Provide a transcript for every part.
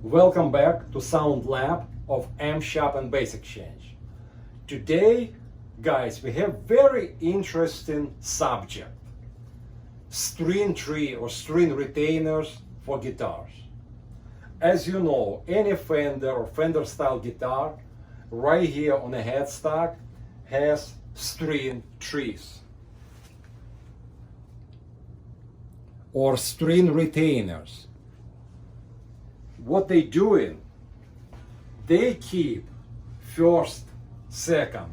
Welcome back to Sound Lab of Amp Shop and Bass Exchange. Today, guys, we have very interesting subject. String tree or string retainers for guitars. As you know, any Fender or Fender style guitar right here on the headstock has string trees or string retainers. What they doing? They keep first, second,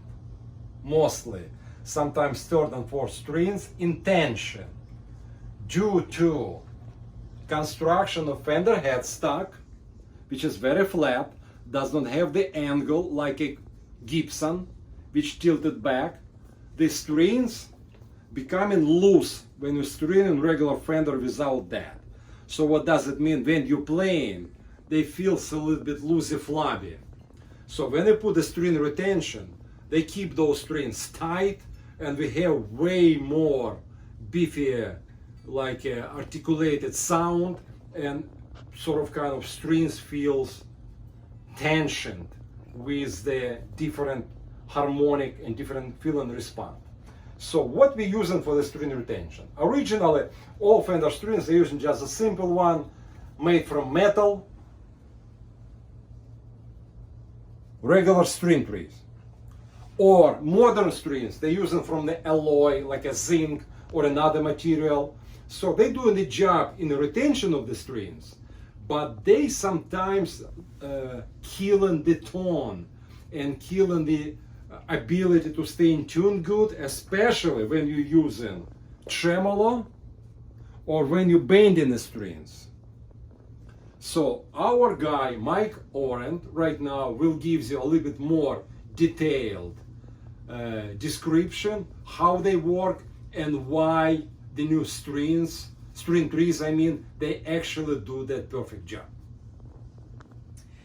mostly, sometimes third and fourth strings in tension due to construction of Fender headstock, which is very flat, does not have the angle like a Gibson, which tilted back. The strings becoming loose when you string in regular Fender without that. So what does it mean? When you're playing, they feel a little bit loosey-flabby. So when they put the string retention, they keep those strings tight, and we have way more beefier, like articulated sound, and sort of kind of strings feels tensioned with the different harmonic and different feel and response. So what we're using for the string retention? Originally, all Fender strings, they're using just a simple one made from metal, regular string trees. Or modern strings, they're using from the alloy, like a zinc or another material. So they're doing the job in the retention of the strings, but they sometimes killing the tone and killing the ability to stay in tune good, especially when you're using tremolo or when you're bending the strings. So our guy, Mike Orent, right now will give you a little bit more detailed description, how they work and why the new string trees, they actually do that perfect job.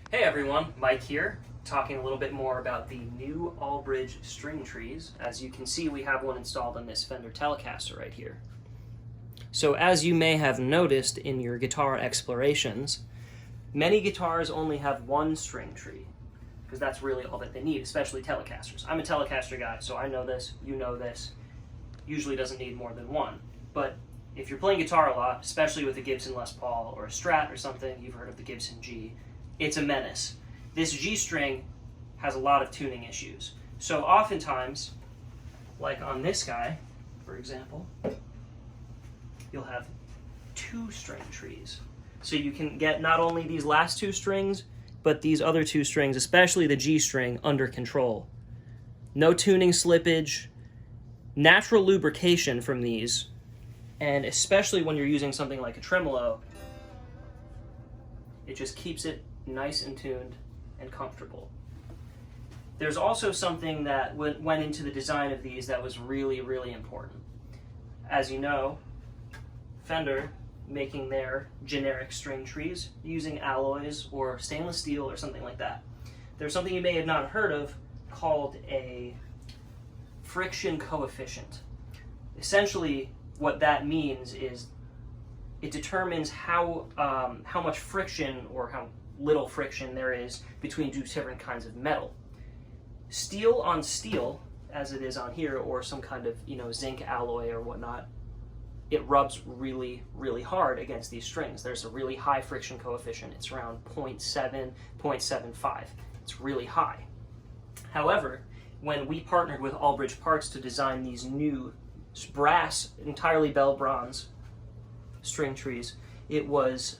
Hey everyone, Mike here, talking a little bit more about the new AlBridge string trees. As you can see, we have one installed on this Fender Telecaster right here. So as you may have noticed in your guitar explorations, many guitars only have one string tree, because that's really all that they need, especially Telecasters. I'm a Telecaster guy, so I know this, you know this. Usually doesn't need more than one. But if you're playing guitar a lot, especially with a Gibson Les Paul or a Strat or something, you've heard of the Gibson G, it's a menace. This G string has a lot of tuning issues. So oftentimes, like on this guy, for example, you'll have two string trees. So you can get not only these last two strings, but these other two strings, especially the G string, under control. No tuning slippage, natural lubrication from these, and especially when you're using something like a tremolo, it just keeps it nice and tuned and comfortable. There's also something that went into the design of these that was really, really important. As you know, Fender, making their generic string trees using alloys or stainless steel or something like that. There's something you may have not heard of called a friction coefficient. Essentially, what that means is it determines how much friction or how little friction there is between two different kinds of metal. Steel on steel, as it is on here, or some kind of zinc alloy or whatnot, it rubs really, really hard against these strings. There's a really high friction coefficient. It's around 0.7, 0.75. It's really high. However, when we partnered with AlBridge Parts to design these new brass, entirely Bell Bronze string trees, it was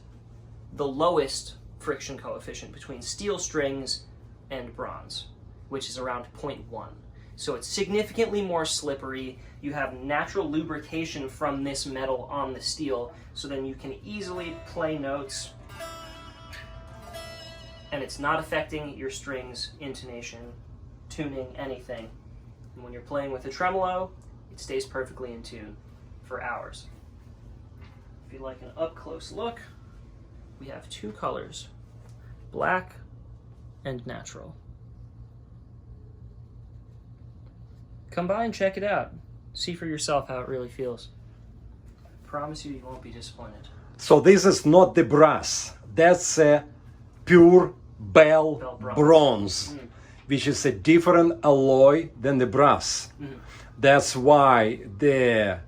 the lowest friction coefficient between steel strings and bronze, which is around 0.1. So it's significantly more slippery. You have natural lubrication from this metal on the steel, so then you can easily play notes and it's not affecting your strings, intonation, tuning, anything. And when you're playing with a tremolo, it stays perfectly in tune for hours. If you'd like an up-close look, we have two colors, black and natural. Come by and check it out. See for yourself how it really feels. I promise you, you won't be disappointed. So this is not the brass. That's a Pure Bell Bell Bronze, Mm. which is a different alloy than the brass. Mhm. That's why the,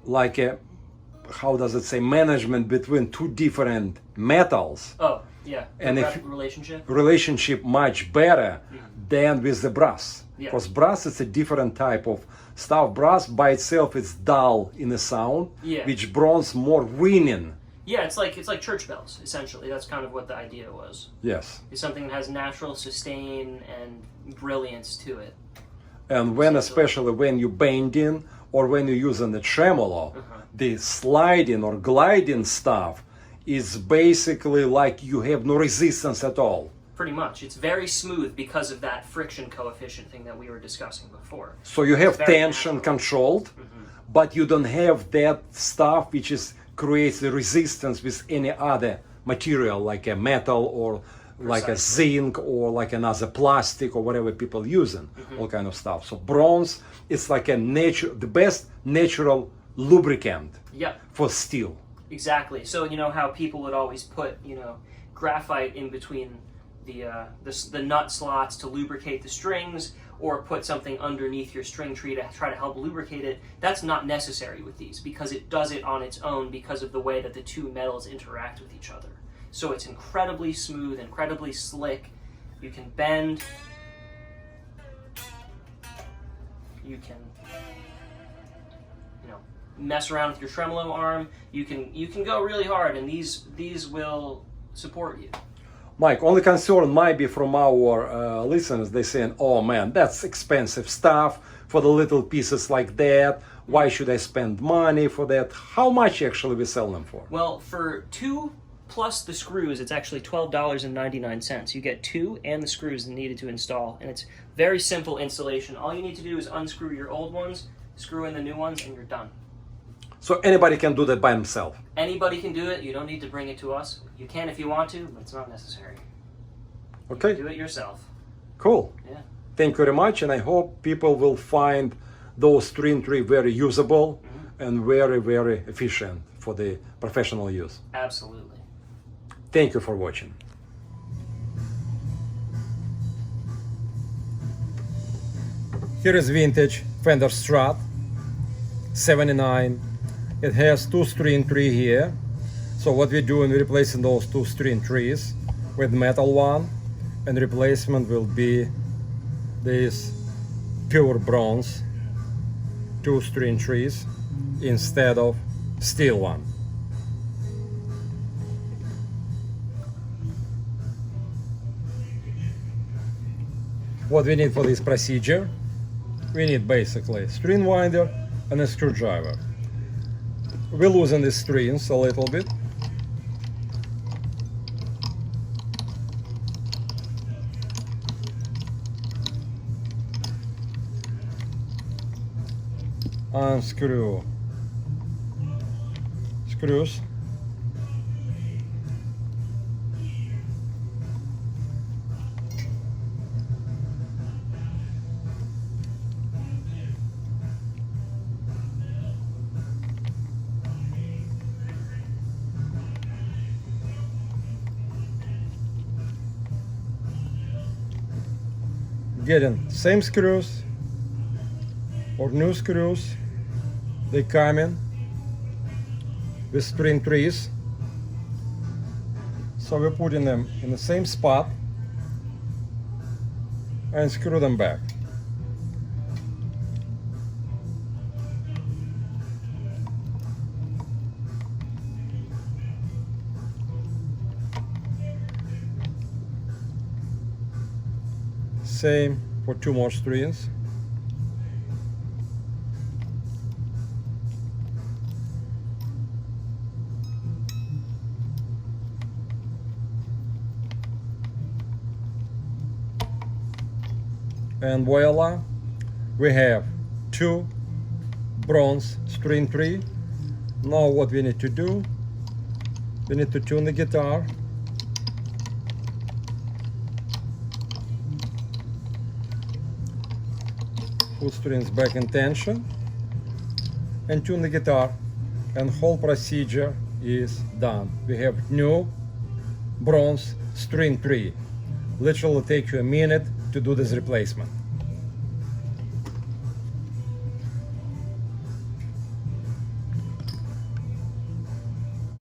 like a, how does it say, management between two different metals Oh, yeah. And The if- relationship. much better than with the brass. Yeah. Because brass is a different type of stuff. Brass by itself is dull in the sound, Yeah. which bronze more ringing. Yeah, it's like church bells, essentially. That's kind of what the idea was. Yes. It's something that has natural sustain and brilliance to it. And when, especially when you bending or when you're using the tremolo, the sliding or gliding stuff is basically like you have no resistance at all. Pretty much. It's very smooth because of that friction coefficient thing that we were discussing before. So you have It's very tension natural. controlled, but you don't have that stuff which is creates the resistance with any other material like a metal or like a Precisely. zinc or like another plastic or whatever people using, all kind of stuff. So bronze is like a the best natural lubricant Yep, for steel. exactly. So you know how people would always put, graphite in between the nut slots to lubricate the strings, or put something underneath your string tree to try to help lubricate it. That's not necessary with these because it does it on its own because of the way that the two metals interact with each other. So it's incredibly smooth, incredibly slick. You can bend. You can, mess around with your tremolo arm. You can go really hard, and these will support you. Mike, only concern might be from our listeners. They're saying, oh man, that's expensive stuff for the little pieces like that. Why should I spend money for that? How much actually we sell them for? Well, for 2 plus the screws, it's actually $12.99. You get 2 and the screws needed to install, and it's very simple installation. All you need to do is unscrew your old ones, screw in the new ones, and you're done. So anybody can do that by himself. Anybody can do it. You don't need to bring it to us. You can if you want to, but it's not necessary. Okay, Do it yourself. cool. Yeah. Thank you very much, and I hope people will find those string tree very usable and very, very efficient for the professional use. Absolutely. Thank you for watching. Here is vintage Fender Strat 79. It has 2 string tree here. So what we're doing, we're replacing those 2 string trees with metal one, and replacement will be this pure bronze 2 string trees instead of steel one. What we need for this procedure, we need basically string winder and a screwdriver. We're losing the strings a little bit. Unscrew screws. Getting same screws or new screws. They come in with string trees, so we're putting them in the same spot and screw them back. Same for 2 more strings. And voila, we have 2 bronze string tree. Now what we need to do, we need to tune the guitar. Put strings back in tension and tune the guitar, and whole procedure is done. We have new bronze string tree. Literally take you a minute to do this replacement.